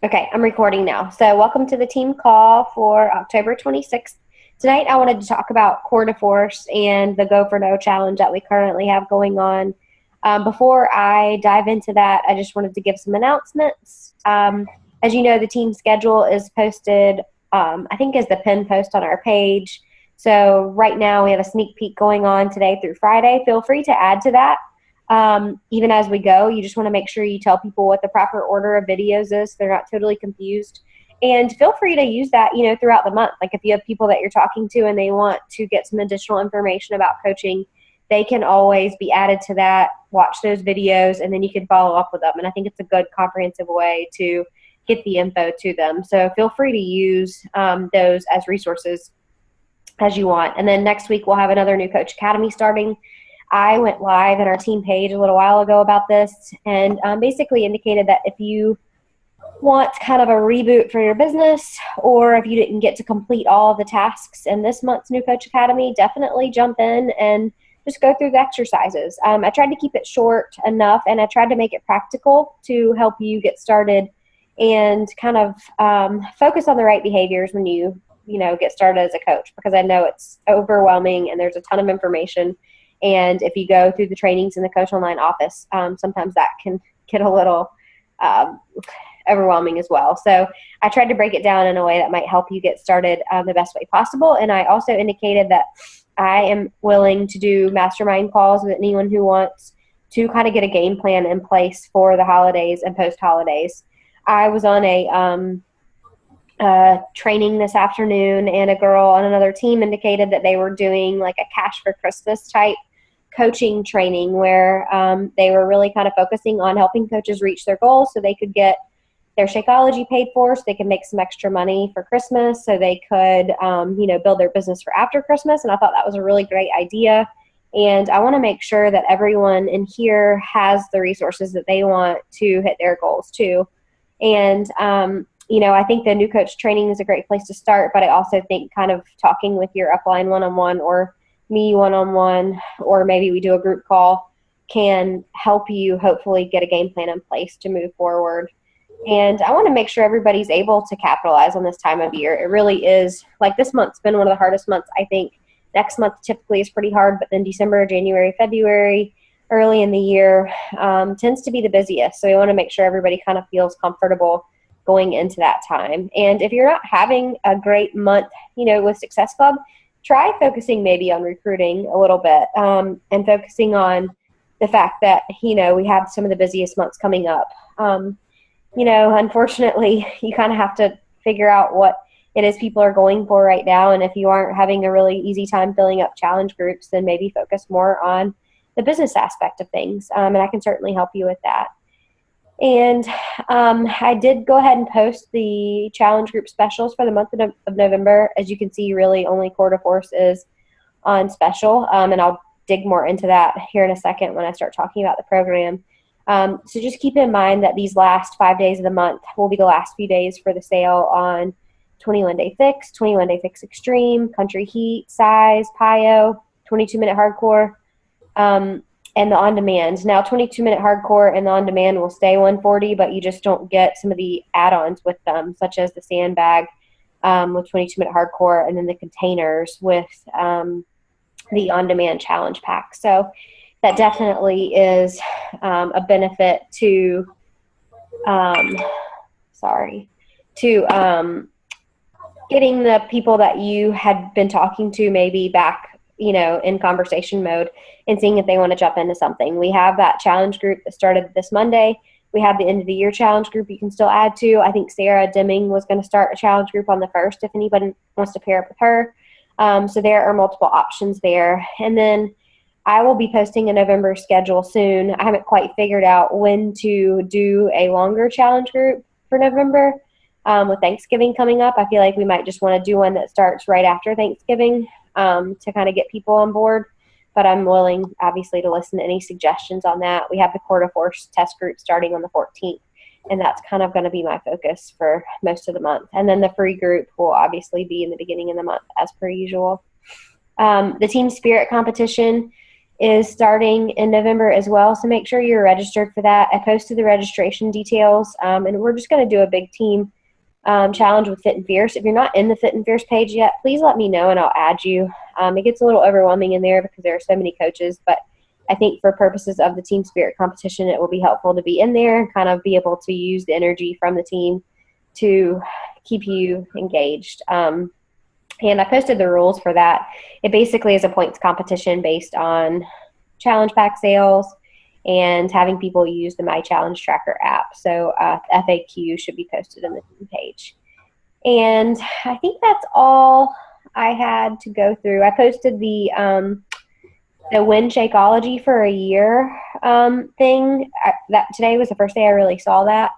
Okay, I'm recording now. So, welcome to the team call for October 26th. Tonight, I wanted to talk about Core de Force and the Go for No challenge that we currently have going on. Before I dive into that, I just wanted to give some announcements. As you know, the team schedule is posted, I think, as the pin post on our page. So, right now, we have a sneak peek going on today through Friday. Feel free to add to that. Even as we go, you just want to make sure you tell people what the proper order of videos is so they're not totally confused. And feel free to use that, throughout the month. Like if you have people that you're talking to and they want to get some additional information about coaching, they can always be added to that, watch those videos, and then you can follow up with them. And I think it's a good comprehensive way to get the info to them. So feel free to use those as resources as you want. And then next week we'll have another New Coach Academy starting. I went live at our team page a little while ago about this and basically indicated that if you want kind of a reboot for your business, or if you didn't get to complete all of the tasks in this month's New Coach Academy, definitely jump in and just go through the exercises. I tried to keep it short enough, and I tried to make it practical to help you get started and kind of focus on the right behaviors when you get started as a coach, because I know it's overwhelming and there's a ton of information. And if you go through the trainings in the Coach Online office, sometimes that can get a little overwhelming as well. So I tried to break it down in a way that might help you get started the best way possible. And I also indicated that I am willing to do mastermind calls with anyone who wants to kind of get a game plan in place for the holidays and post-holidays. I was on a training this afternoon, and a girl on another team indicated that they were doing like a Cash for Christmas type coaching training where they were really kind of focusing on helping coaches reach their goals so they could get their Shakeology paid for, so they could make some extra money for Christmas, so they could build their business for after Christmas. And I thought that was a really great idea. And I want to make sure that everyone in here has the resources that they want to hit their goals too. And I think the new coach training is a great place to start, but I also think kind of talking with your upline one-on-one, or me one-on-one, or maybe we do a group call, can help you hopefully get a game plan in place to move forward. And I want to make sure everybody's able to capitalize on this time of year. It really is, like, this month's been one of the hardest months, I think. Next month typically is pretty hard, but then December, January, February, early in the year tends to be the busiest. So we want to make sure everybody kind of feels comfortable going into that time. And if you're not having a great month, with Success Club, try focusing maybe on recruiting a little bit and focusing on the fact that, we have some of the busiest months coming up. Unfortunately, you kind of have to figure out what it is people are going for right now. And if you aren't having a really easy time filling up challenge groups, then maybe focus more on the business aspect of things. And I can certainly help you with that. And I did go ahead and post the challenge group specials for the month of November. As you can see, really only Core de Force is on special. And I'll dig more into that here in a second when I start talking about the program. So just keep in mind that these last 5 days of the month will be the last few days for the sale on 21 Day Fix, 21 Day Fix Extreme, Country Heat, Size, PiYo, 22-minute hardcore, and the on-demand. Now, 22-minute hardcore and the on-demand will stay $140, but you just don't get some of the add-ons with them, such as the sandbag with 22-minute hardcore, and then the containers with the on-demand challenge pack. So that definitely is a benefit to getting the people that you had been talking to maybe back in conversation mode and seeing if they want to jump into something. We have that challenge group that started this Monday. We have the end of the year challenge group you can still add to. I think Sarah Deming was going to start a challenge group on the 1st if anybody wants to pair up with her. So there are multiple options there. And then I will be posting a November schedule soon. I haven't quite figured out when to do a longer challenge group for November. With Thanksgiving coming up, I feel like we might just want to do one that starts right after Thanksgiving to kind of get people on board. But I'm willing, obviously, to listen to any suggestions on that. We have the Core de Force test group starting on the 14th, and that's kind of going to be my focus for most of the month. And then the free group will obviously be in the beginning of the month, as per usual. The Team Spirit competition is starting in November as well, so make sure you're registered for that. I posted the registration details, and we're just going to do a big team challenge with Fit and Fierce. If you're not in the Fit and Fierce page yet, please let me know and I'll add you. It gets a little overwhelming in there because there are so many coaches, but I think for purposes of the team spirit competition, it will be helpful to be in there and kind of be able to use the energy from the team to keep you engaged. And I posted the rules for that. It basically is a points competition based on challenge pack sales and having people use the My Challenge Tracker app. So FAQ should be posted in the team page. And I think that's all I had to go through. I posted the Win Shakeology for a year thing. That today was the first day I really saw that.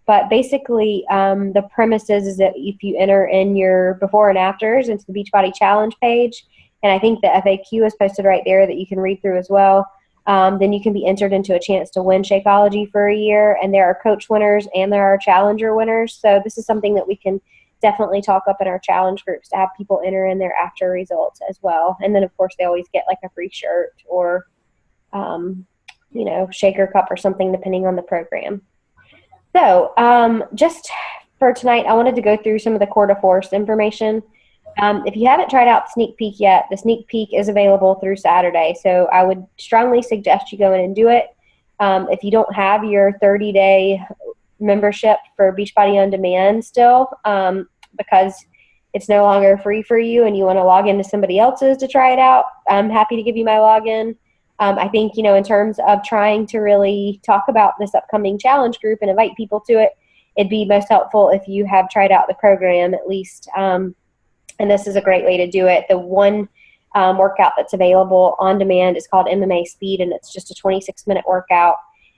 But basically, the premise is that if you enter in your before and afters into the Beachbody Challenge page, and I think the FAQ is posted right there that you can read through as well, then you can be entered into a chance to win Shakeology for a year. And there are coach winners and there are challenger winners. So this is something that we can definitely talk up in our challenge groups to have people enter in their after results as well. And then, of course, they always get like a free shirt or, shaker cup or something depending on the program. So just for tonight, I wanted to go through some of the Core de Force information. If you haven't tried out Sneak Peek yet, the Sneak Peek is available through Saturday. So I would strongly suggest you go in and do it. If you don't have your 30-day membership for Beachbody On Demand still, because it's no longer free for you and you want to log into somebody else's to try it out, I'm happy to give you my login. I think, in terms of trying to really talk about this upcoming challenge group and invite people to it, it'd be most helpful if you have tried out the program at least. And this is a great way to do it. The one workout that's available on demand is called MMA Speed, and it's just a 26-minute workout.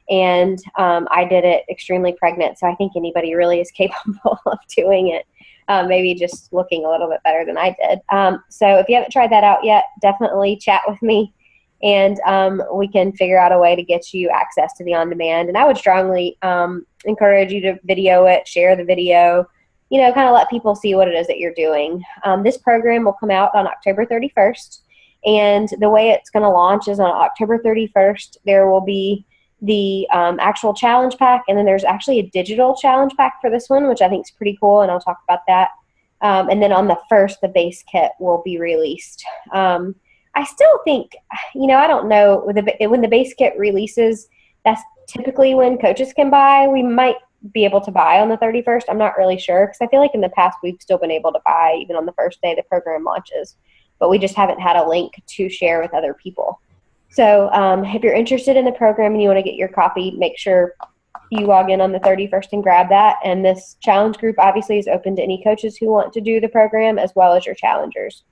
And I did it extremely pregnant, so I think anybody really is capable of doing it, maybe just looking a little bit better than I did. So if you haven't tried that out yet, definitely chat with me. And we can figure out a way to get you access to the on-demand. And I would strongly encourage you to video it, share the video, kind of let people see what it is that you're doing. This program will come out on October 31st. And the way it's going to launch is on October 31st, there will be the actual challenge pack. And then there's actually a digital challenge pack for this one, which I think is pretty cool. And I'll talk about that. And then on the 1st, the base kit will be released. I still think, I don't know, when the base kit releases, that's typically when coaches can buy. We might be able to buy on the 31st. I'm not really sure because I feel like in the past we've still been able to buy even on the first day the program launches, but we just haven't had a link to share with other people. So if you're interested in the program and you want to get your copy, make sure you log in on the 31st and grab that. And this challenge group obviously is open to any coaches who want to do the program as well as your challengers.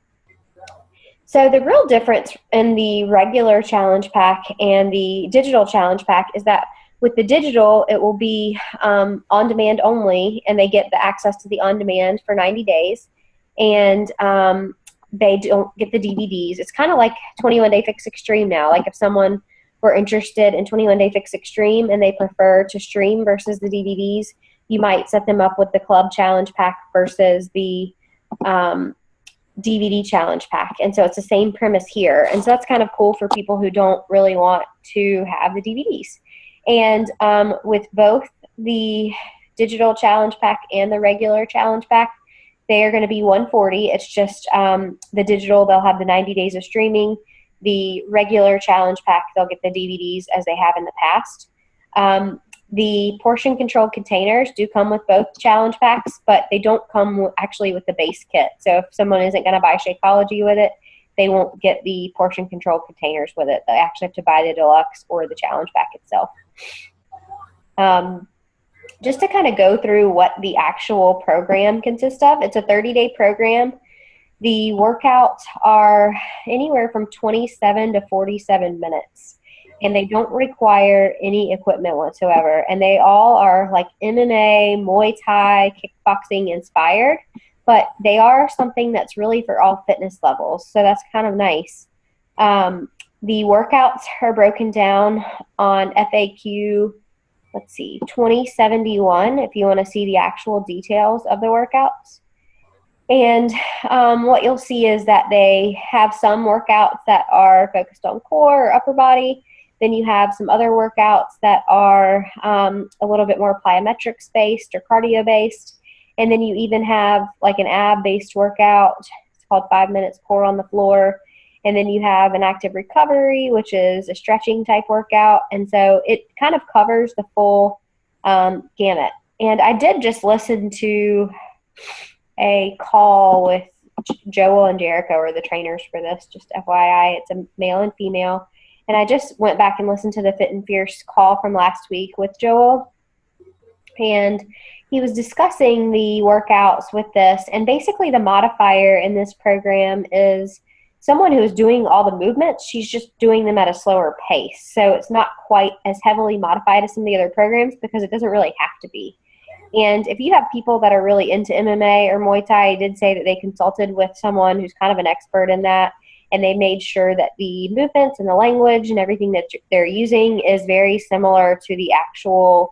So the real difference in the regular challenge pack and the digital challenge pack is that with the digital, it will be on demand only, and they get the access to the on demand for 90 days, and they don't get the DVDs. It's kind of like 21 Day Fix Extreme now. Like if someone were interested in 21 Day Fix Extreme and they prefer to stream versus the DVDs, you might set them up with the club challenge pack versus the DVD challenge pack. And so it's the same premise here. And so that's kind of cool for people who don't really want to have the DVDs. And with both the digital challenge pack and the regular challenge pack, they are going to be $140. It's just the digital, they'll have the 90 days of streaming. The regular challenge pack, they'll get the DVDs as they have in the past. The portion control containers do come with both challenge packs, but they don't come actually with the base kit. So if someone isn't going to buy Shakeology with it, they won't get the portion control containers with it. They actually have to buy the deluxe or the challenge pack itself. Just to kind of go through what the actual program consists of, it's a 30-day program. The workouts are anywhere from 27 to 47 minutes. And they don't require any equipment whatsoever. And they all are like MMA, Muay Thai, kickboxing inspired, but they are something that's really for all fitness levels. So that's kind of nice. The workouts are broken down on FAQ, 2071, if you want to see the actual details of the workouts. And what you'll see is that they have some workouts that are focused on core or upper body. Then you have some other workouts that are a little bit more plyometrics based or cardio based. And then you even have like an ab based workout. It's called 5 minutes core on the floor. And then you have an active recovery, which is a stretching type workout. And so it kind of covers the full gamut. And I did just listen to a call with Joel and Jericho are the trainers for this, just FYI. It's a male and female. And I just went back and listened to the Fit and Fierce call from last week with Joel. And he was discussing the workouts with this. And basically the modifier in this program is someone who is doing all the movements. She's just doing them at a slower pace. So it's not quite as heavily modified as some of the other programs because it doesn't really have to be. And if you have people that are really into MMA or Muay Thai, I did say that they consulted with someone who's kind of an expert in that, and they made sure that the movements and the language and everything that they're using is very similar to the actual,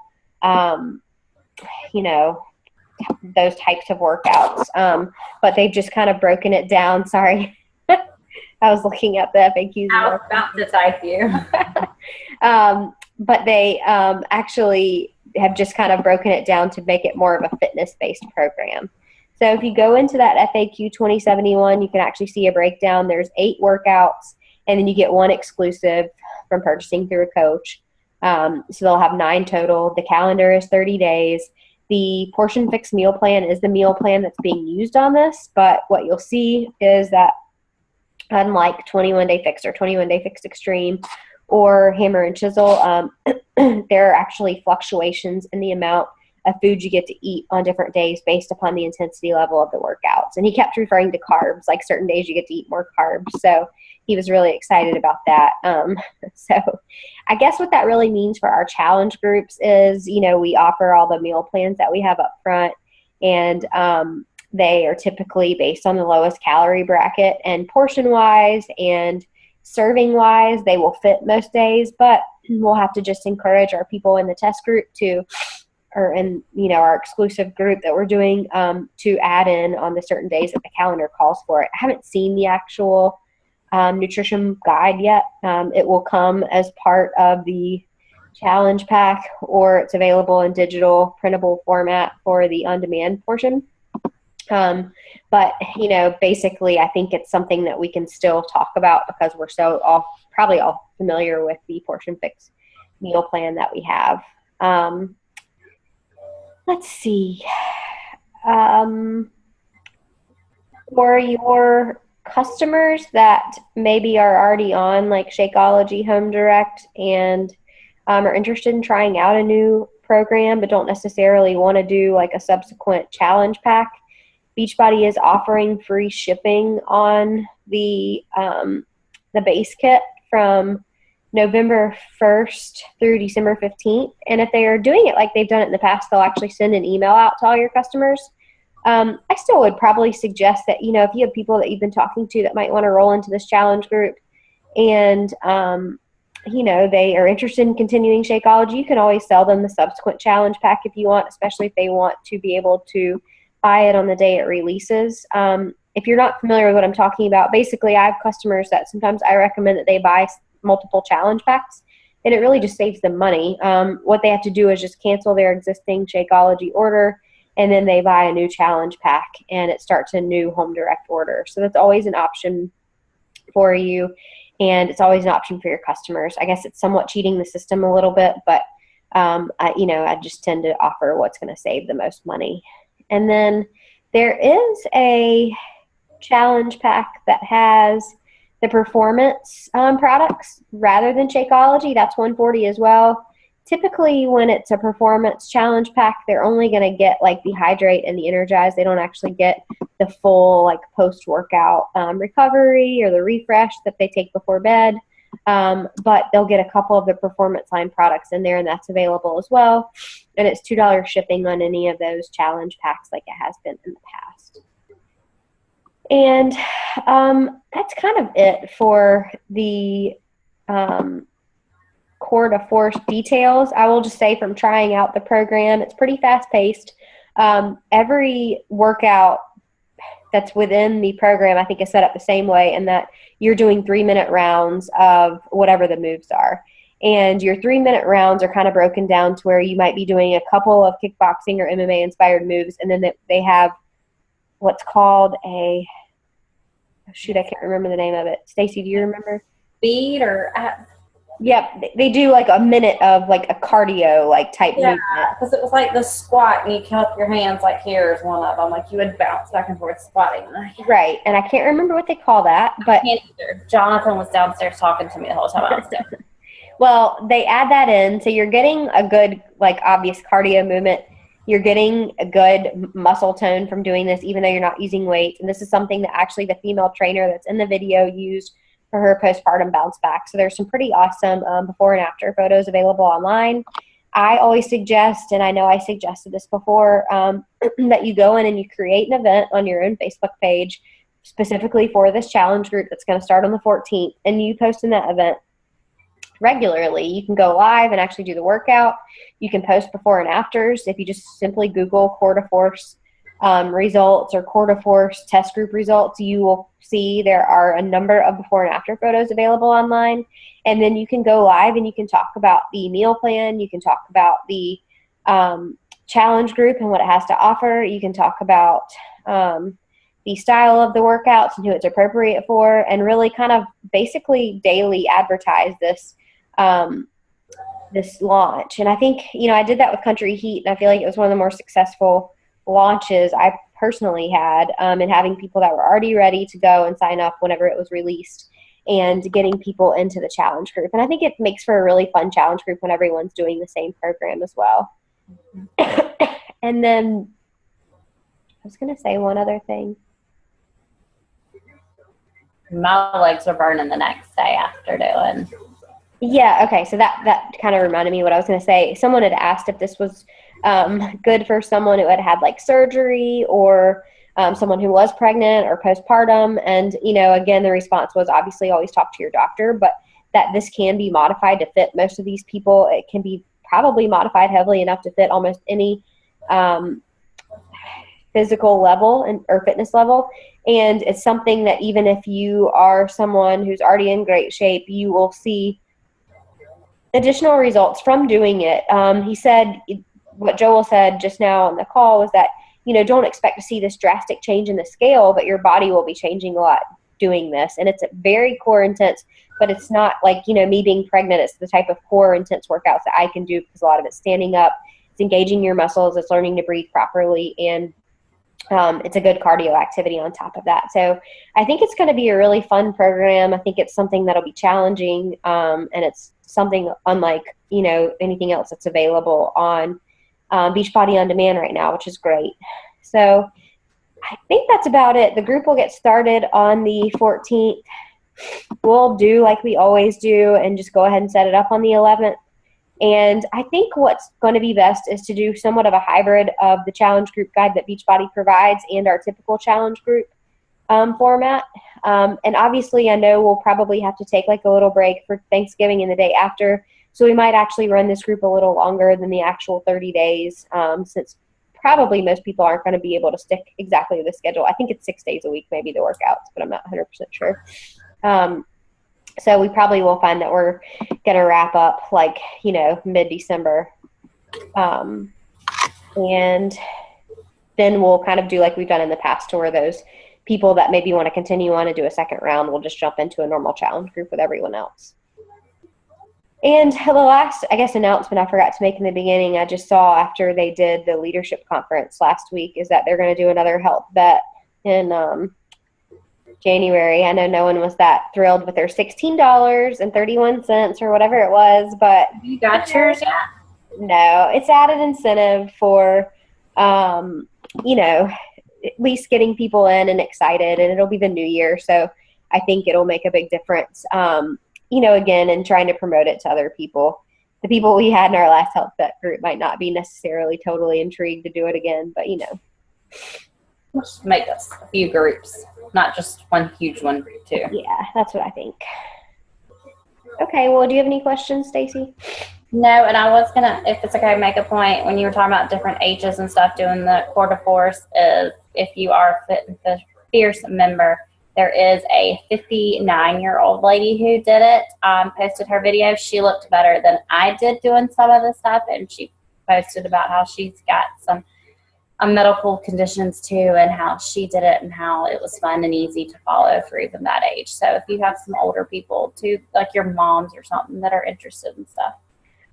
those types of workouts. But they've just kind of broken it down. Sorry. I was looking at the FAQs. I was about to type you. But they actually have just kind of broken it down to make it more of a fitness-based program. So if you go into that FAQ 2071, you can actually see a breakdown. There's 8 workouts, and then you get 1 exclusive from purchasing through a coach. So they'll have 9 total. The calendar is 30 days. The Portion Fix meal plan is the meal plan that's being used on this, but what you'll see is that unlike 21 Day Fix or 21 Day Fix Extreme or Hammer and Chisel, there are actually fluctuations in the amount of food you get to eat on different days based upon the intensity level of the workouts. And he kept referring to carbs, like certain days you get to eat more carbs. So he was really excited about that. So I guess what that really means for our challenge groups is, we offer all the meal plans that we have up front, and they are typically based on the lowest calorie bracket, and portion-wise and serving-wise, they will fit most days, but we'll have to just encourage our people in the test group our exclusive group that we're doing to add in on the certain days that the calendar calls for it. I haven't seen the actual nutrition guide yet. It will come as part of the challenge pack, or it's available in digital printable format for the on-demand portion. But basically I think it's something that we can still talk about because we're probably all familiar with the Portion Fix meal plan that we have. Let's see. For your customers that maybe are already on like Shakeology Home Direct and are interested in trying out a new program but don't necessarily want to do like a subsequent challenge pack, Beachbody is offering free shipping on the base kit from November 1st through December 15th. And if they are doing it like they've done it in the past, they'll actually send an email out to all your customers. I still would probably suggest that, if you have people that you've been talking to that might want to roll into this challenge group and, they are interested in continuing Shakeology, you can always sell them the subsequent challenge pack if you want, especially if they want to be able to buy it on the day it releases. If you're not familiar with what I'm talking about, basically I have customers that sometimes I recommend that they buy multiple challenge packs, and it really just saves them money. What they have to do is just cancel their existing Shakeology order, and then they buy a new challenge pack, and it starts a new Home Direct order. So that's always an option for you, and it's always an option for your customers. I guess it's somewhat cheating the system a little bit, but I just tend to offer what's going to save the most money. And then there is a challenge pack that has the performance products rather than Shakeology. That's $140 as well. Typically when it's a performance challenge pack, they're only going to get like the Hydrate and the Energize. They don't actually get the full like post-workout recovery or the refresh that they take before bed. But they'll get a couple of the performance line products in there, and that's available as well. And it's $2 shipping on any of those challenge packs like it has been in the past. And that's kind of it for the Core to Force details. I will just say from trying out the program, it's pretty fast-paced. Every workout that's within the program, I think, is set up the same way, in that you're doing 3-minute rounds of whatever the moves are. And your 3-minute rounds are kind of broken down to where you might be doing a couple of kickboxing or MMA inspired moves, and then they have what's called a, shoot, I can't remember the name of it. Stacy, do you remember? Speed or Yep, they do like a minute of like a cardio like type movement. because it was like the squat, and you kept your hands like here is one of them. Like you would bounce back and forth squatting. Right, and I can't remember what they call that, but I can't either. Jonathan was downstairs talking to me the whole time I was there. well, they add that in, so you're getting a good like obvious cardio movement. You're getting a good muscle tone from doing this, even though you're not using weights. And this is something that actually the female trainer that's in the video used for her postpartum bounce back. So there's some pretty awesome before and after photos available online. I always suggest, and I know I suggested this before, that you go in and you create an event on your own Facebook page specifically for this challenge group that's going to start on the 14th, and you post in that event regularly. You can go live and actually do the workout. You can post before and afters. If you just simply Google Core to Force results or Core to Force test group results, you will see there are a number of before and after photos available online. And then you can go live and you can talk about the meal plan. You can talk about the challenge group and what it has to offer. You can talk about the style of the workouts and who it's appropriate for, and really kind of basically daily advertise this this launch. And I think, I did that with Country Heat, and I feel like it was one of the more successful launches I personally had, in having people that were already ready to go and sign up whenever it was released, and getting people into the challenge group. And I think it makes for a really fun challenge group when everyone's doing the same program as well. And then I was going to say one other thing. My legs were burning the next day after doing. Yeah, okay, so that kind of reminded me what I was going to say. Someone had asked if this was good for someone who had had like surgery, or someone who was pregnant or postpartum. And, again, the response was obviously always talk to your doctor, but that this can be modified to fit most of these people. It can be probably modified heavily enough to fit almost any physical level or fitness level. And it's something that even if you are someone who's already in great shape, you will see additional results from doing it. He said, what Joel said just now on the call was that, don't expect to see this drastic change in the scale, but your body will be changing a lot doing this. And it's a very core intense, but it's not like, me being pregnant. It's the type of core intense workouts that I can do, because a lot of it's standing up, it's engaging your muscles, it's learning to breathe properly, and it's a good cardio activity on top of that. So I think it's going to be a really fun program. I think it's something that'll be challenging, and it's something unlike, anything else that's available on Beachbody On Demand right now, which is great. So I think that's about it. The group will get started on the 14th. We'll do like we always do and just go ahead and set it up on the 11th. And I think what's going to be best is to do somewhat of a hybrid of the challenge group guide that Beachbody provides and our typical challenge group format. And obviously, I know we'll probably have to take like a little break for Thanksgiving and the day after. So we might actually run this group a little longer than the actual 30 days, since probably most people aren't going to be able to stick exactly to the schedule. I think it's 6 days a week, maybe the workouts, but I'm not 100% sure. So we probably will find that we're going to wrap up like, mid-December. And then we'll kind of do like we've done in the past, to where those people that maybe want to continue on and do a second round will just jump into a normal challenge group with everyone else. And the last, announcement I forgot to make in the beginning, I just saw after they did the leadership conference last week, is that they're going to do another health bet in January. I know no one was that thrilled with their $16.31 or whatever it was, but You got yours yet? no, it's added incentive for, at least getting people in and excited, and it'll be the new year. So I think it'll make a big difference, again, and trying to promote it to other people. The people we had in our last health bet group might not be necessarily totally intrigued to do it again, but Let's make us a few groups, not just one huge one too. Yeah, that's what I think. Okay, well, do you have any questions, Stacy? No, and I was gonna, if it's okay, make a point when you were talking about different ages and stuff doing the Core to Force, is if you are fit and Fierce member, there is a 59-year-old lady who did it, posted her video. She looked better than I did doing some of the stuff, and she posted about how she's got some medical conditions too, and how she did it and how it was fun and easy to follow for even that age. So if you have some older people too, like your moms or something, that are interested in stuff.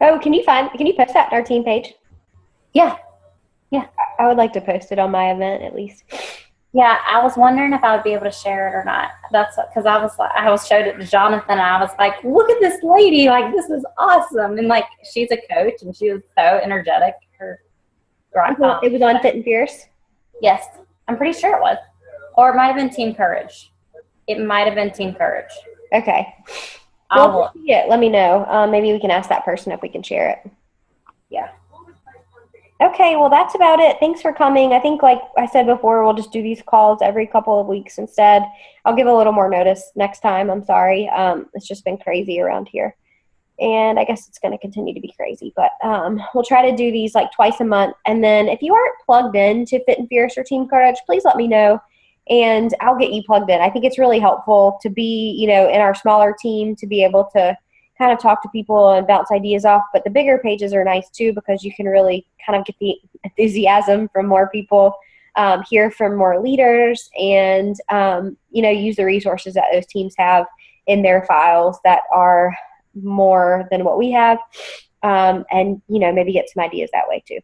Oh, can you post that on our team page? Yeah. I would like to post it on my event at least. Yeah, I was wondering if I would be able to share it or not. That's because I showed it to Jonathan, and I was like, look at this lady, like, this is awesome. And like, she's a coach, and she was so energetic. It was on Fit and Fierce? Yes, I'm pretty sure it was. Or it might have been Team Courage. It might have been Team Courage. Okay. Well, let me know. Maybe we can ask that person if we can share it. Yeah. Okay, well, that's about it. Thanks for coming. I think, like I said before, we'll just do these calls every couple of weeks instead. I'll give a little more notice next time. I'm sorry. It's just been crazy around here. And I guess it's going to continue to be crazy. But we'll try to do these like twice a month. And then if you aren't plugged in to Fit and Fierce or Team Courage, please let me know, and I'll get you plugged in. I think it's really helpful to be, in our smaller team, to be able to kind of talk to people and bounce ideas off. But the bigger pages are nice too, because you can really kind of get the enthusiasm from more people, hear from more leaders, and use the resources that those teams have in their files that are more than what we have, and maybe get some ideas that way too.